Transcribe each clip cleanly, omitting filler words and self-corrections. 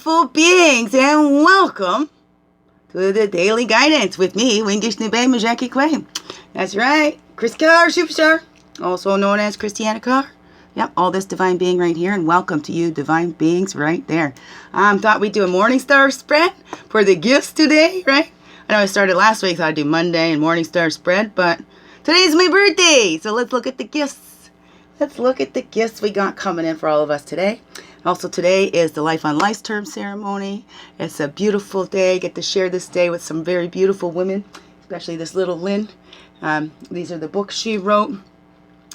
beautiful beings, and welcome to the Daily Guidance with me, Wingish Nebe Majaki Quay. That's right, Chris Carr, Superstar, also known as Christianna Carr. Yep, all this divine being right here, and welcome to you divine beings right there. Thought we'd do a morning star spread for the gifts today, right? I know I started last week, thought I'd do Monday and morning star spread, but today's my birthday, so let's look at the gifts. Let's look at the gifts we got coming in for all of us today. Also today is the Life on Life's Term ceremony. It's a beautiful day. I get to share this day with some very beautiful women, especially this little Lynn. These are the books she wrote.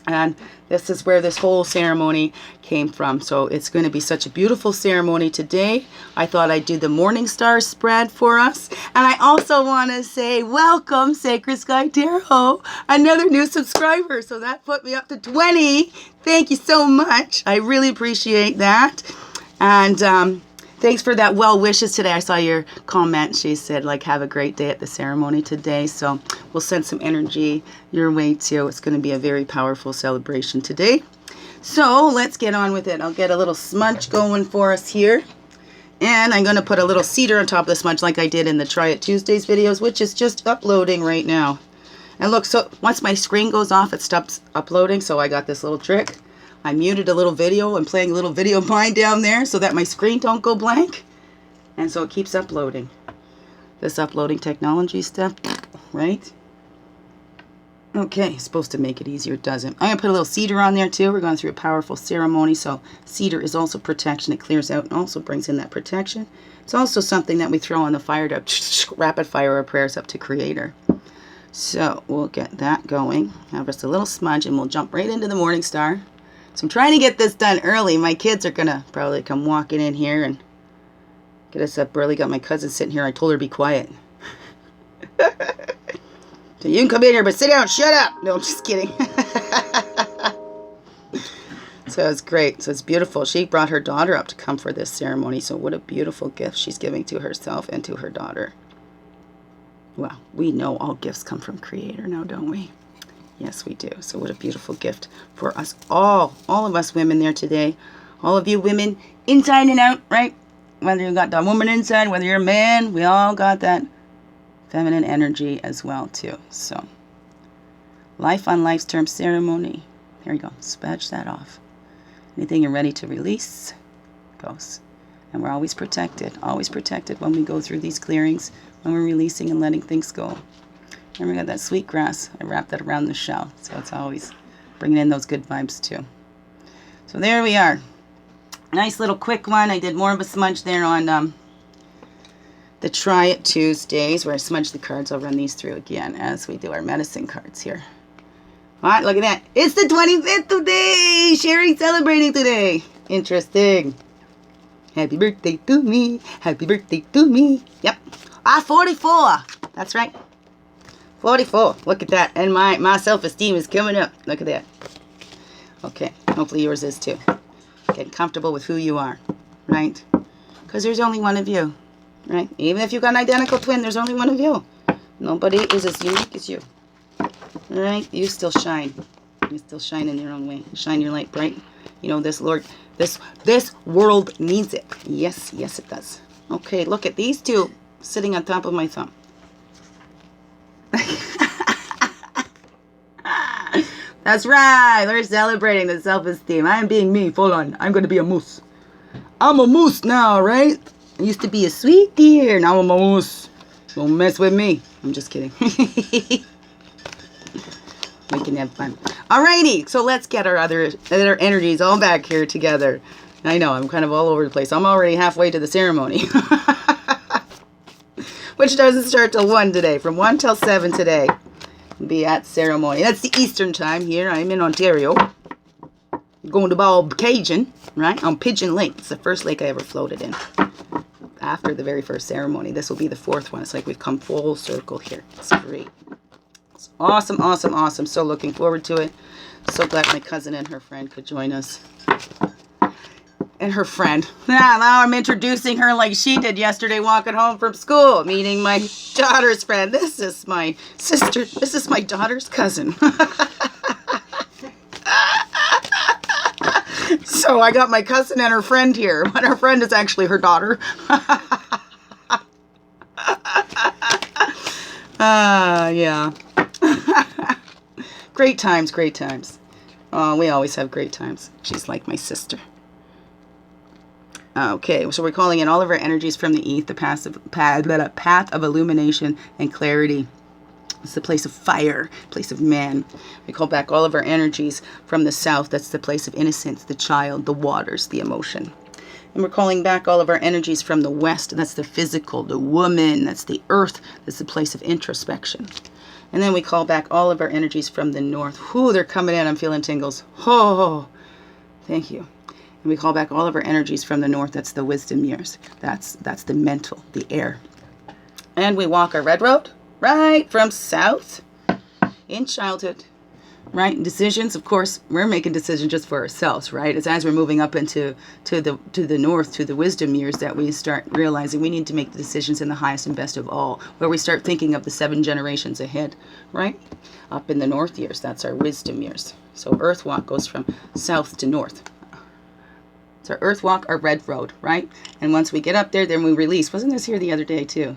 And this is where this whole ceremony came from. So it's going to be such a beautiful ceremony today. I thought I'd do the morning star spread for us. And I also want to say welcome, Sacred Sky Tarot, another new subscriber. So that put me up to 20. Thank you so much. I really appreciate that. And thanks for that well wishes today. I saw your comment. She said, like, have a great day at the ceremony today. So we'll send some energy your way too. It's going to be a very powerful celebration today. So let's get on with it. I'll get a little smudge going for us here. And I'm going to put a little cedar on top of the smudge like I did in the Try It Tuesdays videos, which is just uploading right now. And look, so once my screen goes off, it stops uploading. So I got this little trick. I muted a little video. I'm playing a little video of mine down there so that my screen don't go blank. And so it keeps uploading. This uploading technology stuff, right? Okay, it's supposed to make it easier. It doesn't. I'm going to put a little cedar on there too. We're going through a powerful ceremony. So cedar is also protection. It clears out and also brings in that protection. It's also something that we throw on the fire to rapid fire our prayers up to Creator. So we'll get that going. Have just a little smudge and we'll jump right into the morning star. So I'm trying to get this done early. My kids are going to probably come walking in here and get us up early. Got my cousin sitting here. I told her to be quiet. So you can come in here, but sit down. Shut up. No, I'm just kidding. So it's great. So it's beautiful. She brought her daughter up to come for this ceremony. So what a beautiful gift she's giving to herself and to her daughter. Well, we know all gifts come from Creator now, don't we? Yes, we do. So what a beautiful gift for us all of us women there today. All of you women inside and out, right? Whether you got the woman inside, whether you're a man, we all got that feminine energy as well too. So Life on Life's Term ceremony. There you go. Spatch that off. Anything you're ready to release goes. And we're always protected when we go through these clearings, when we're releasing and letting things go. And we got that sweet grass. I wrapped that around the shell. So it's always bringing in those good vibes too. So there we are. Nice little quick one. I did more of a smudge there on the Try It Tuesdays where I smudge the cards. I'll run these through again as we do our medicine cards here. All right, look at that. It's the 25th today. Sherry celebrating today. Interesting. Happy birthday to me. Happy birthday to me. Yep. 44. That's right. 44. Look at that. And my self-esteem is coming up. Look at that. Okay. Hopefully yours is too. Get comfortable with who you are. Right? Because there's only one of you. Right? Even if you've got an identical twin, there's only one of you. Nobody is as unique as you. Right? You still shine. You still shine in your own way. Shine your light bright. You know, this world needs it. Yes, yes it does. Okay, look at these two sitting on top of my thumb. That's right. We're celebrating the self-esteem. I am being me. Hold on. I'm going to be a moose. I'm a moose now, right? I used to be a sweet deer. Now I'm a moose. Don't mess with me. I'm just kidding. We can have fun. Alrighty. So let's get our other energies all back here together. I know. I'm kind of all over the place. I'm already halfway to the ceremony. Which doesn't start till 1 today. From 1 till 7 today. Be at ceremony. That's the Eastern time here. I'm in Ontario. Going to Bald-Cajun, right? On Pigeon Lake. It's the first lake I ever floated in. After the very first ceremony. This will be the 4th one. It's like we've come full circle here. It's great. It's awesome, awesome, awesome. So looking forward to it. So glad my cousin and her friend could join us. And her friend. Now I'm introducing her like she did yesterday walking home from school. Meeting my daughter's friend. This is my sister. This is my daughter's cousin. So So I got my cousin and her friend here, but her friend is actually her daughter. Yeah. Great times, great times. We always have great times. She's like my sister. Okay, so we're calling in all of our energies from the east, the path of illumination and clarity. It's the place of fire, place of man. We call back all of our energies from the south. That's the place of innocence, the child, the waters, the emotion. And we're calling back all of our energies from the west. That's the physical, the woman. That's the earth. That's the place of introspection. And then we call back all of our energies from the north. Whoo, they're coming in. I'm feeling tingles. Oh, thank you. And we call back all of our energies from the north. That's the wisdom years. That's the mental, the air. And we walk our red road. Right from south in childhood, right? Decisions, of course, we're making decisions just for ourselves, right? It's as we're moving up into the north, to the wisdom years, that we start realizing we need to make the decisions in the highest and best of all, where we start thinking of the 7 generations ahead, right? Up in the north years, that's our wisdom years. So Earth Walk goes from south to north. So Earth Walk, our red road, right? And once we get up there, then we release. Wasn't this here the other day too?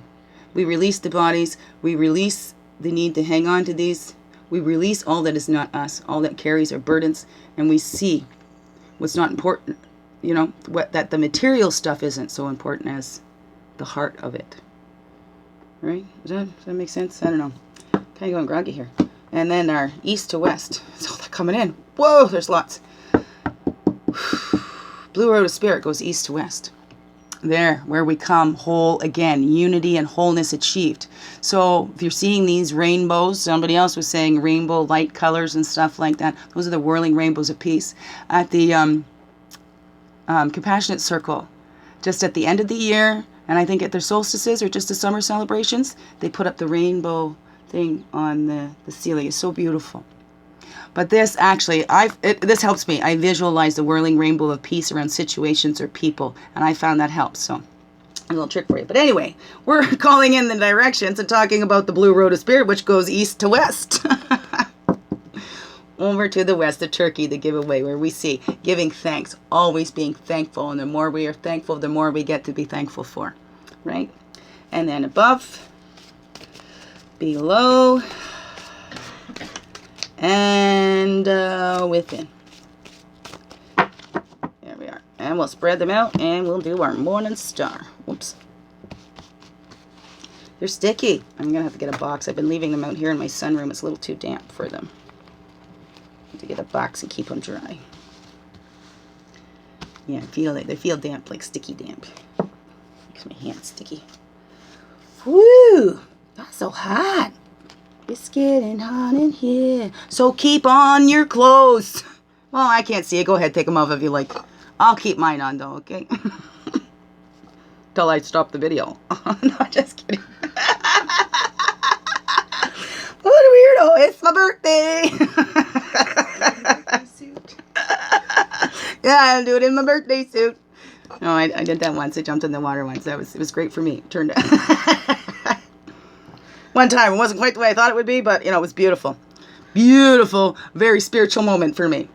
We release the bodies. We release the need to hang on to these. We release all that is not us, all that carries our burdens, and we see what's not important. You know, that the material stuff isn't so important as the heart of it. Right? Does that make sense? I don't know. Kind of going groggy here. And then our east to west. So they're coming in. Whoa, there's lots. Blue road of spirit goes east to west. There, where we come whole again, unity and wholeness achieved. So if you're seeing these rainbows, somebody else was saying rainbow light colors and stuff like that. Those are the whirling rainbows of peace. At the Compassionate Circle, just at the end of the year, and I think at their solstices or just the summer celebrations, they put up the rainbow thing on the ceiling. It's so beautiful. But this actually, this helps me. I visualize the whirling rainbow of peace around situations or people, and I found that helps. So, a little trick for you. But anyway, we're calling in the directions and talking about the blue road of spirit, which goes east to west. Over to the west of Turkey, the giveaway, where we see giving thanks, always being thankful. And the more we are thankful, the more we get to be thankful for, right? And then above, below, and within. There we are. And we'll spread them out and we'll do our morning star. Whoops. They're sticky. I'm going to have to get a box. I've been leaving them out here in my sunroom. It's a little too damp for them. I have to get a box and keep them dry. Yeah, I feel it. They feel damp, like sticky damp. Makes my hands sticky. Woo! That's so hot. It's getting hot in here. So keep on your clothes. Well, I can't see it. Go ahead, take them off if you like. I'll keep mine on though, okay? Till I stop the video. No, just kidding. What a weirdo. It's my birthday. Yeah, I'll do it in my birthday suit. No, I did that once. I jumped in the water once. It was great for me. It turned out. One time, it wasn't quite the way I thought it would be, but, you know, it was beautiful. Beautiful, very spiritual moment for me.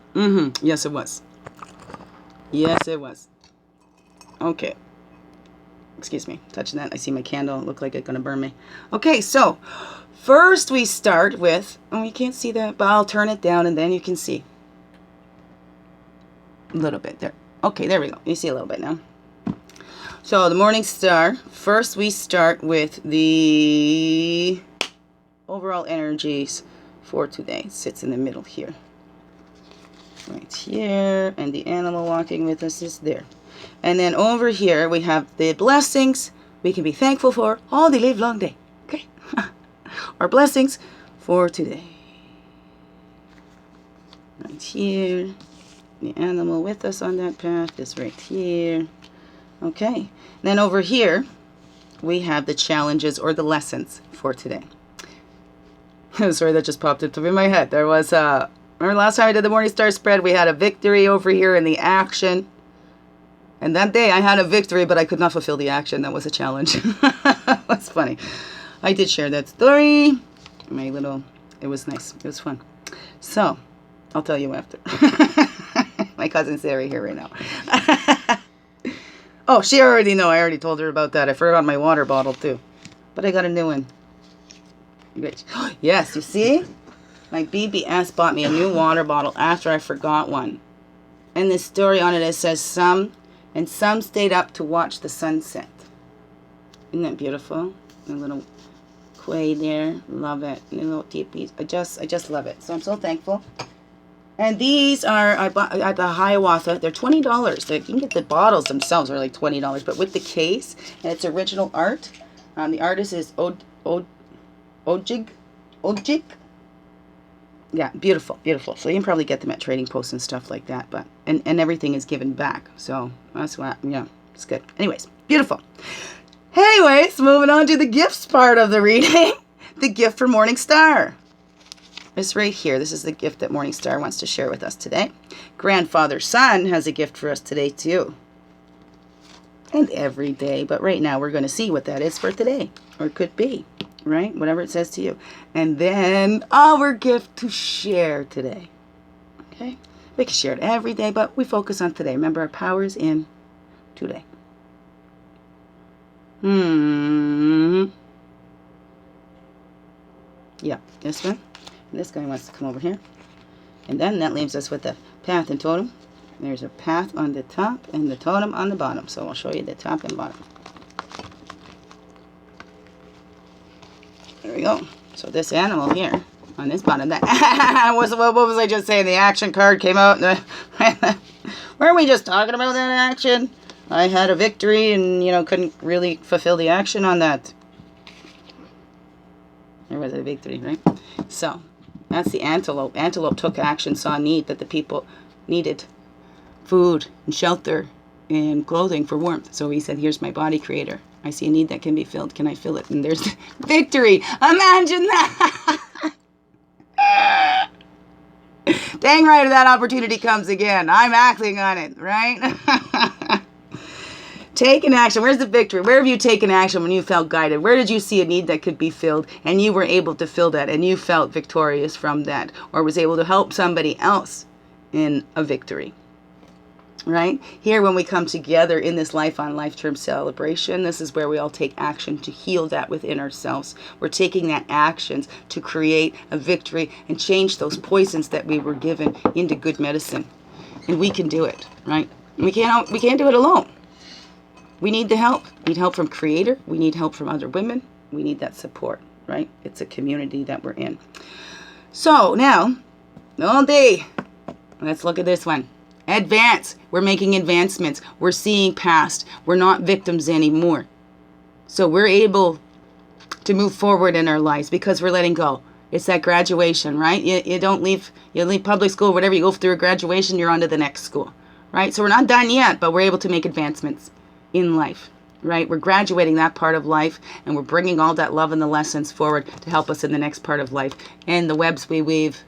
Yes, it was. Yes, it was. Okay. Excuse me, touching that. I see my candle. It looked like it's going to burn me. Okay, so first we start with, oh, you can't see that, but I'll turn it down and then you can see. A little bit there. Okay, there we go. You see a little bit now. So the morning star, first we start with the overall energies for today. It sits in the middle here. Right here. And the animal walking with us is there. And then over here we have the blessings we can be thankful for all the live long day. Okay? Our blessings for today. Right here. The animal with us on that path is right here. Okay, then over here, we have the challenges or the lessons for today. Sorry, that just popped into my head. There was, remember last time I did the Morning Star spread, we had a victory over here in the action. And that day I had a victory, but I could not fulfill the action. That was a challenge. That's funny. I did share that story. It was nice. It was fun. So, I'll tell you after. My cousin Sarah here right now. Oh, she already know. I already told her about that. I forgot my water bottle too. But I got a new one. Yes, you see? My BBS bought me a new water bottle after I forgot one. And the story on it says some stayed up to watch the sunset. Isn't that beautiful? A little quay there. Love it. And a little teepees. I just love it. So I'm so thankful. And these are, I bought at the Hiawatha. They're $20. You can get the bottles themselves are like $20. But with the case, and it's original art. The artist is Ojig. Yeah, beautiful, beautiful. So you can probably get them at trading posts and stuff like that. But and everything is given back. So that's what, yeah, it's good. Anyways, beautiful. Anyways, moving on to the gifts part of the reading. The gift for Morning Star. This right here, this is the gift that Morning Star wants to share with us today. Grandfather Sun has a gift for us today too. And every day. But right now we're going to see what that is for today. Or it could be. Right? Whatever it says to you. And then our gift to share today. Okay? We can share it every day, but we focus on today. Remember, our power is in today. Yeah, this one. And this guy wants to come over here. And then that leaves us with the path and totem. There's a path on the top and the totem on the bottom. So I'll show you the top and bottom. There we go. So this animal here on this bottom, that what was I just saying? The action card came out. Weren't we just talking about that action? I had a victory and, you know, couldn't really fulfill the action on that. There was a victory, right? So that's the antelope. Antelope took action, saw a need that the people needed food and shelter and clothing for warmth. So he said, here's my body creator. I see a need that can be filled. Can I fill it? And there's victory. Imagine that. Dang right, if that opportunity comes again, I'm acting on it, right? Taking action. Where's the victory? Where have you taken action when you felt guided? Where did you see a need that could be filled and you were able to fill that and you felt victorious from that or was able to help somebody else in a victory? Right? Here when we come together in this Life on Life term celebration, this is where we all take action to heal that within ourselves. We're taking that actions to create a victory and change those poisons that we were given into good medicine. And we can do it, right? We can't do it alone. We need the help. We need help from Creator. We need help from other women. We need that support, right? It's a community that we're in. So now, all day, let's look at this one. Advance. We're making advancements. We're seeing past. We're not victims anymore. So we're able to move forward in our lives because we're letting go. It's that graduation, right? You don't leave, you leave public school, whatever, you go through a graduation, you're on to the next school, right? So we're not done yet, but we're able to make advancements in life, right? We're graduating that part of life and we're bringing all that love and the lessons forward to help us in the next part of life. And the webs we weave,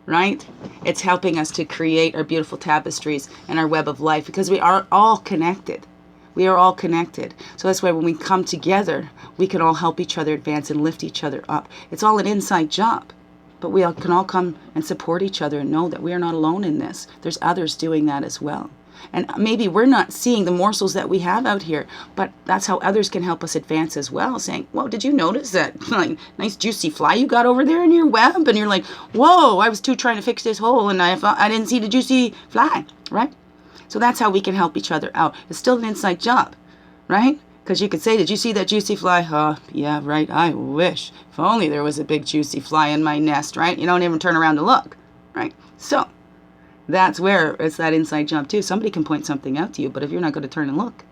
right? It's helping us to create our beautiful tapestries and our web of life because we are all connected. We are all connected. So that's why when we come together, we can all help each other advance and lift each other up. It's all an inside job, but we all can all come and support each other and know that we are not alone in this. There's others doing that as well. And maybe we're not seeing the morsels that we have out here, but that's how others can help us advance as well, saying, well, did you notice that like nice juicy fly you got over there in your web? And you're like, whoa, I was too trying to fix this hole and I didn't see the juicy fly, right? So that's how we can help each other out. It's still an inside job, right? Because you could say, did you see that juicy fly? Yeah, right, I wish. If only there was a big juicy fly in my nest, right? You don't even turn around to look, right? So that's where it's that inside job too. Somebody can point something out to you, but if you're not going to turn and look,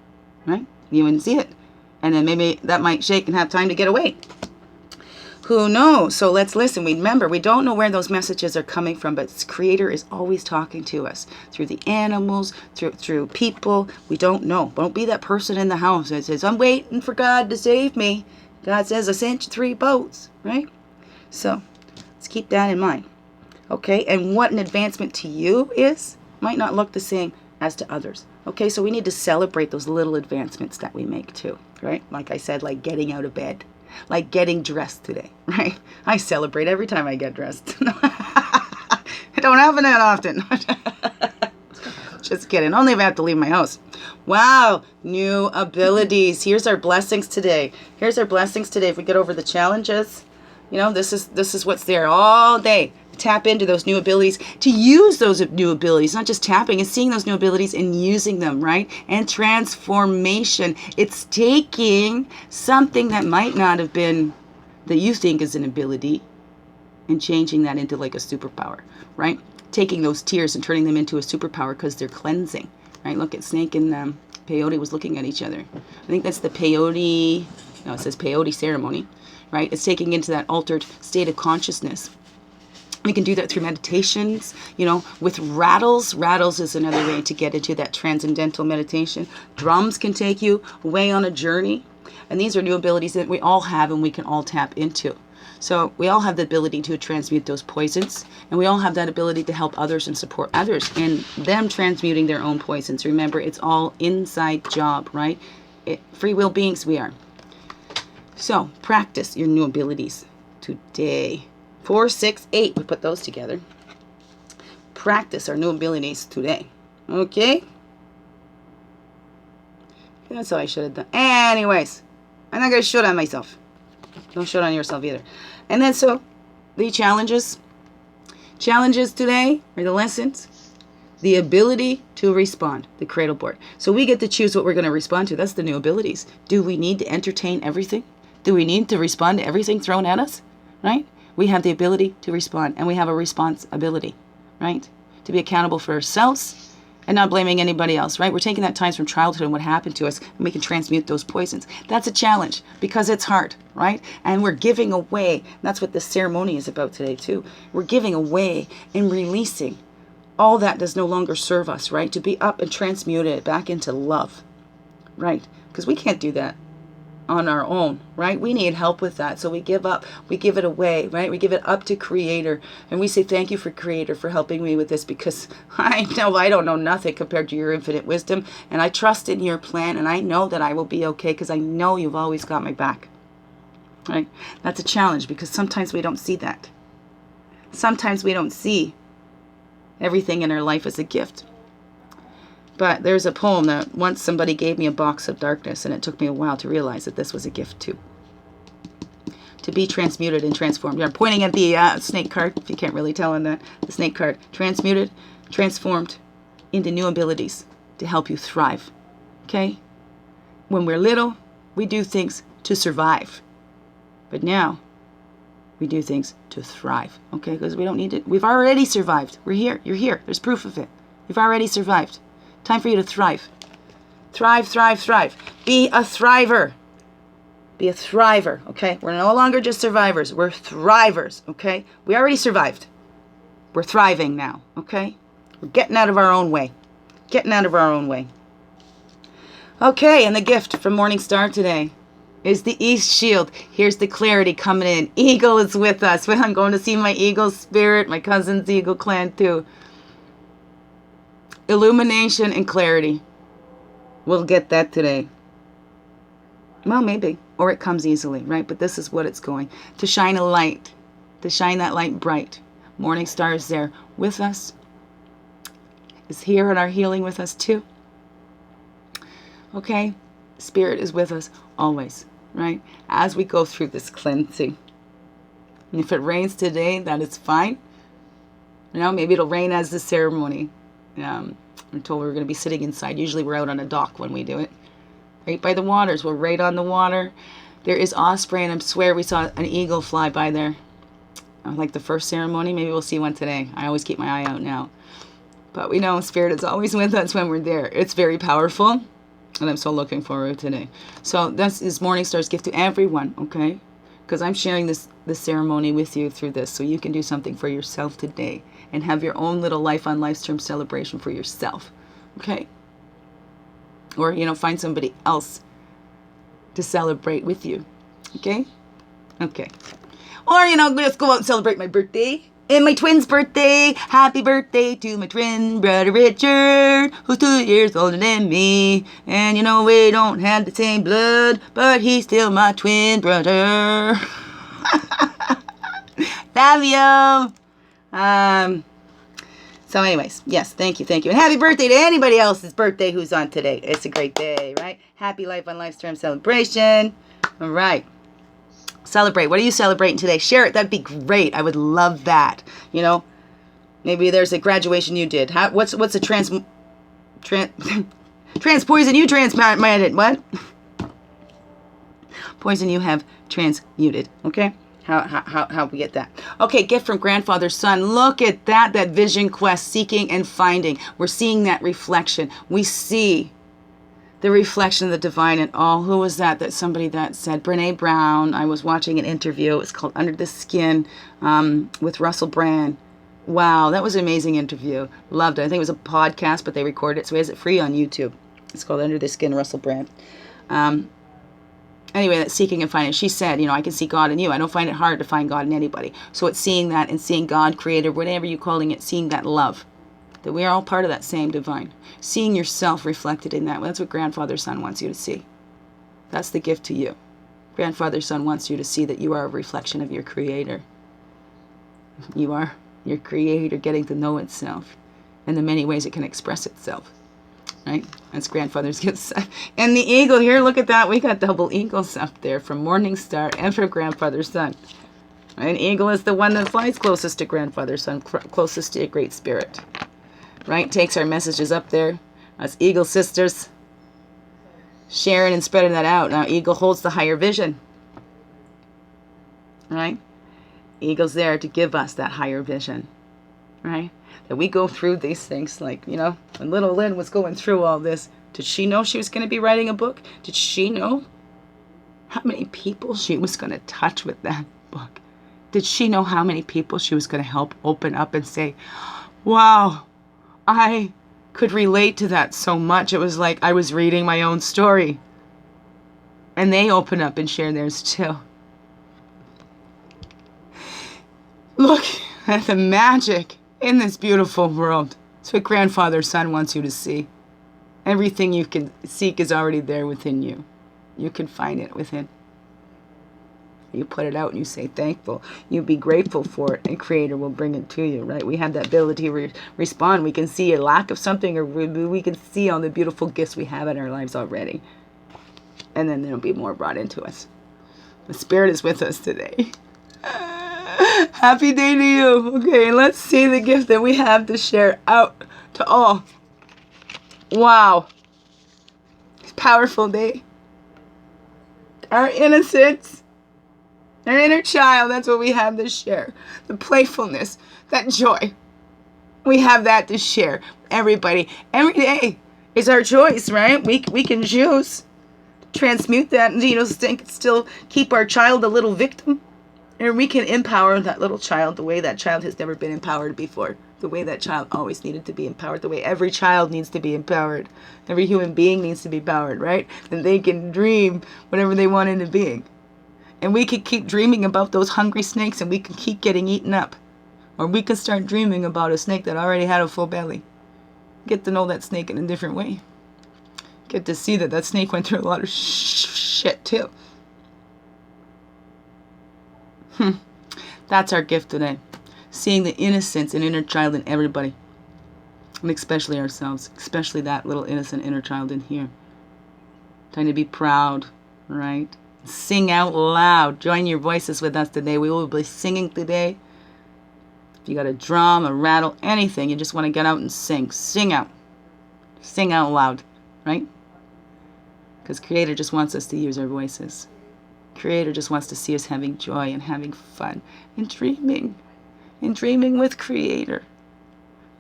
right, you wouldn't see it. And then maybe that might shake and have time to get away. Who knows? So let's listen. Remember, we don't know where those messages are coming from, but Creator is always talking to us through the animals, through people. We don't know. Don't be that person in the house that says, I'm waiting for God to save me. God says, I sent you 3 boats, right? So let's keep that in mind. Okay, and what an advancement to you is might not look the same as to others. Okay, so we need to celebrate those little advancements that we make too, right? Like I said, like getting out of bed, like getting dressed today, right? I celebrate every time I get dressed. It don't happen that often. Just kidding. Only if I have to leave my house. Wow. New abilities. Here's our blessings today. Here's our blessings today. If we get over the challenges, you know, this is what's there all day. Tap into those new abilities, to use those new abilities, not just tapping, and seeing those new abilities and using them, right? And transformation. It's taking something that might not have been, that you think is an ability, and changing that into like a superpower, right? Taking those tears and turning them into a superpower because they're cleansing, right? Look at Snake and peyote was looking at each other. I think that's the peyote, no, it says peyote ceremony, right? It's taking into that altered state of consciousness. We can do that through meditations, you know, with rattles. Rattles is another way to get into that transcendental meditation. Drums can take you away on a journey. And these are new abilities that we all have and we can all tap into. So we all have the ability to transmute those poisons. And we all have that ability to help others and support others in them transmuting their own poisons. Remember, it's all inside job, right? Free will beings we are. So practice your new abilities today. 4, 6, 8. We put those together. Practice our new abilities today. Okay? That's how I should have done. Anyways, I'm not going to shoot on myself. Don't shoot on yourself either. And then so, the challenges. Challenges today are the lessons. The ability to respond. The cradle board. So we get to choose what we're going to respond to. That's the new abilities. Do we need to entertain everything? Do we need to respond to everything thrown at us? Right? We have the ability to respond, and we have a responsibility, right? To be accountable for ourselves and not blaming anybody else, right? We're taking that times from childhood and what happened to us, and we can transmute those poisons. That's a challenge because it's hard, right? And we're giving away. That's what this ceremony is about today, too. We're giving away and releasing all that does no longer serve us, right? To be up and transmute it back into love, right? Because we can't do that on our own, right? We need help with that. So we give up, we give it away, right? We give it up to Creator. And we say, thank you for Creator for helping me with this, because I know I don't know nothing compared to your infinite wisdom. And I trust in your plan, and I know that I will be okay because I know you've always got my back, right? That's a challenge because sometimes we don't see that. Sometimes we don't see everything in our life as a gift. But there's a poem that once somebody gave me a box of darkness, and it took me a while to realize that this was a gift too. To be transmuted and transformed. I'm pointing at the snake card, if you can't really tell on that. The snake card. Transmuted, transformed into new abilities to help you thrive. Okay? When we're little, we do things to survive. But now, we do things to thrive. Okay? Because we don't need it. We've already survived. We're here. You're here. There's proof of it. You've already survived. Time for you to thrive. Thrive, thrive, thrive. Be a thriver. Be a thriver, okay? We're no longer just survivors. We're thrivers, okay? We already survived. We're thriving now, okay? We're getting out of our own way. Getting out of our own way. Okay, and the gift from Morning Star today is the East Shield. Here's the clarity coming in. Eagle is with us. When I'm going to see my eagle spirit, my cousin's eagle clan too. Illumination and clarity. We'll get that today. Well, maybe. Or it comes easily, right? But this is what it's going. To shine a light. To shine that light bright. Morning Star is there with us. Is here in our healing with us too. Okay? Spirit is with us always, right? As we go through this cleansing. And if it rains today, that is fine. You know, maybe it'll rain as the ceremony. I'm told we're going to be sitting inside. Usually we're out on a dock when we do it. Right by the waters. We're right on the water. There is osprey, and I swear we saw an eagle fly by there. Like the first ceremony. Maybe we'll see one today. I always keep my eye out now. But we know Spirit is always with us when we're there. It's very powerful. And I'm so looking forward to today. So this is Morning Star's gift to everyone, okay? Because I'm sharing this ceremony with you through this. So you can do something for yourself today. And have your own little life on life's term celebration for yourself. Okay? Or, you know, find somebody else to celebrate with you. Okay? Okay. Or, you know, just go out and celebrate my birthday. And my twin's birthday. Happy birthday to my twin brother Richard, who's 2 years older than me. And, you know, we don't have the same blood, but he's still my twin brother. Love you. So anyways, yes, thank you. And happy birthday to anybody else's birthday who's on today. It's a great day, right? Happy Life on Life's Term celebration. All right. Celebrate. What are you celebrating today? Share it. That'd be great. I would love that. You know, maybe there's a graduation you did. What's a trans poison you transmuted? What? Poison you have transmuted. Okay? How we get that? Okay, gift from grandfather's son. Look at that vision quest, seeking and finding. We're seeing that reflection. We see the reflection of the divine in all. Who was that somebody that said? Brene Brown. I was watching an interview. It's called Under the Skin with Russell Brand. Wow, that was an amazing interview. Loved it. I think it was a podcast, but they recorded it, so he has it free on YouTube. It's called Under the Skin, Russell Brand. Anyway, that's seeking and finding. She said, I can see God in you. I don't find it hard to find God in anybody. So it's seeing that and seeing God, Creator, whatever you're calling it, seeing that love. That we are all part of that same divine. Seeing yourself reflected in that. Well, that's what Grandfather Son wants you to see. That's the gift to you. Grandfather Son wants you to see that you are a reflection of your Creator. You are your Creator getting to know itself in the many ways it can express itself. Right? That's grandfather's gifts. And the eagle here, look at that. We got double eagles up there from Morning Star and from Grandfather's Son. An eagle is the one that flies closest to Grandfather's Son, closest to a Great Spirit. Right? Takes our messages up there. Us eagle sisters sharing and spreading that out. Now, eagle holds the higher vision. Right? Eagle's there to give us that higher vision. Right? That we go through these things like, when little Lynn was going through all this, did she know she was going to be writing a book? Did she know how many people she was going to touch with that book? Did she know how many people she was going to help open up and say, wow, I could relate to that so much. It was like I was reading my own story. And they open up and share theirs too. Look at the magic in this beautiful world. It's what Grandfather Son wants you to see. Everything you can seek is already there within you. You can find it within. You put it out and you say thankful. You be grateful for it, and Creator will bring it to you, right? We have that ability to respond. We can see a lack of something, or we can see all the beautiful gifts we have in our lives already. And then there'll be more brought into us. The Spirit is with us today. Happy day to you. Okay, let's see the gift that we have to share out to all. Wow. It's a powerful day. Our innocence, our inner child, that's what we have to share. The playfulness, that joy. We have that to share. Everybody, every day is our choice, right? We can choose. Transmute that and, still keep our child a little victim. And we can empower that little child the way that child has never been empowered before. The way that child always needed to be empowered. The way every child needs to be empowered. Every human being needs to be empowered, right? And they can dream whatever they want into being. And we can keep dreaming about those hungry snakes, and we can keep getting eaten up. Or we can start dreaming about a snake that already had a full belly. Get to know that snake in a different way. Get to see that snake went through a lot of shit too. That's our gift today. Seeing the innocence and inner child in everybody. And especially ourselves. Especially that little innocent inner child in here. Trying to be proud, right? Sing out loud. Join your voices with us today. We will be singing today. If you got a drum, a rattle, anything, you just want to get out and sing. Sing out. Sing out loud, right? Because Creator just wants us to use our voices. Creator just wants to see us having joy and having fun and dreaming with Creator,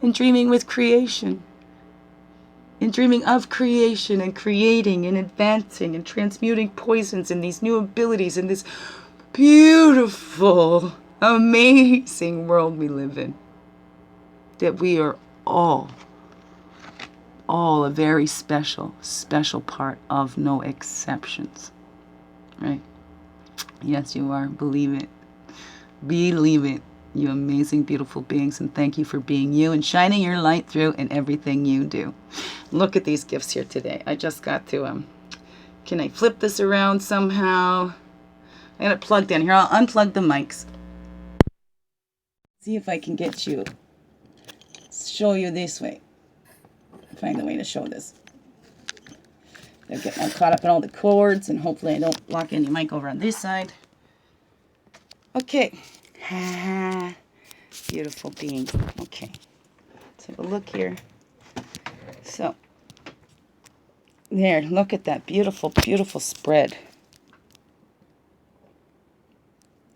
and dreaming with creation, and dreaming of creation and creating and advancing and transmuting poisons and these new abilities in this beautiful, amazing world we live in. That we are all a very special part of, no exceptions, right? Yes, you are. Believe it. Believe it, you amazing, beautiful beings. And thank you for being you and shining your light through in everything you do. Look at these gifts here today. I just got to, can I flip this around somehow? I got it plugged in. Here, I'll unplug the mics. See if I can get you show you this way. Find a way to show this. They're getting all caught up in all the cords, and hopefully I don't block any mic over on this side. Okay. Beautiful beans. Okay. Let's have a look here. So, there, look at that beautiful, beautiful spread.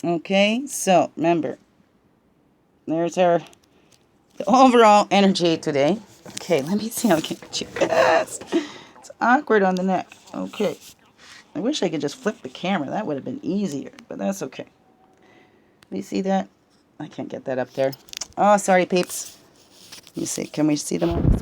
Okay, so remember, there's our the overall energy today. Okay, let me see how I can get you. Yes, it's awkward on the neck. Okay, I wish I could just flip the camera. That would have been easier, but that's okay. You see that? I can't get that up there. Oh, sorry, peeps. Let me see. Can we see them all?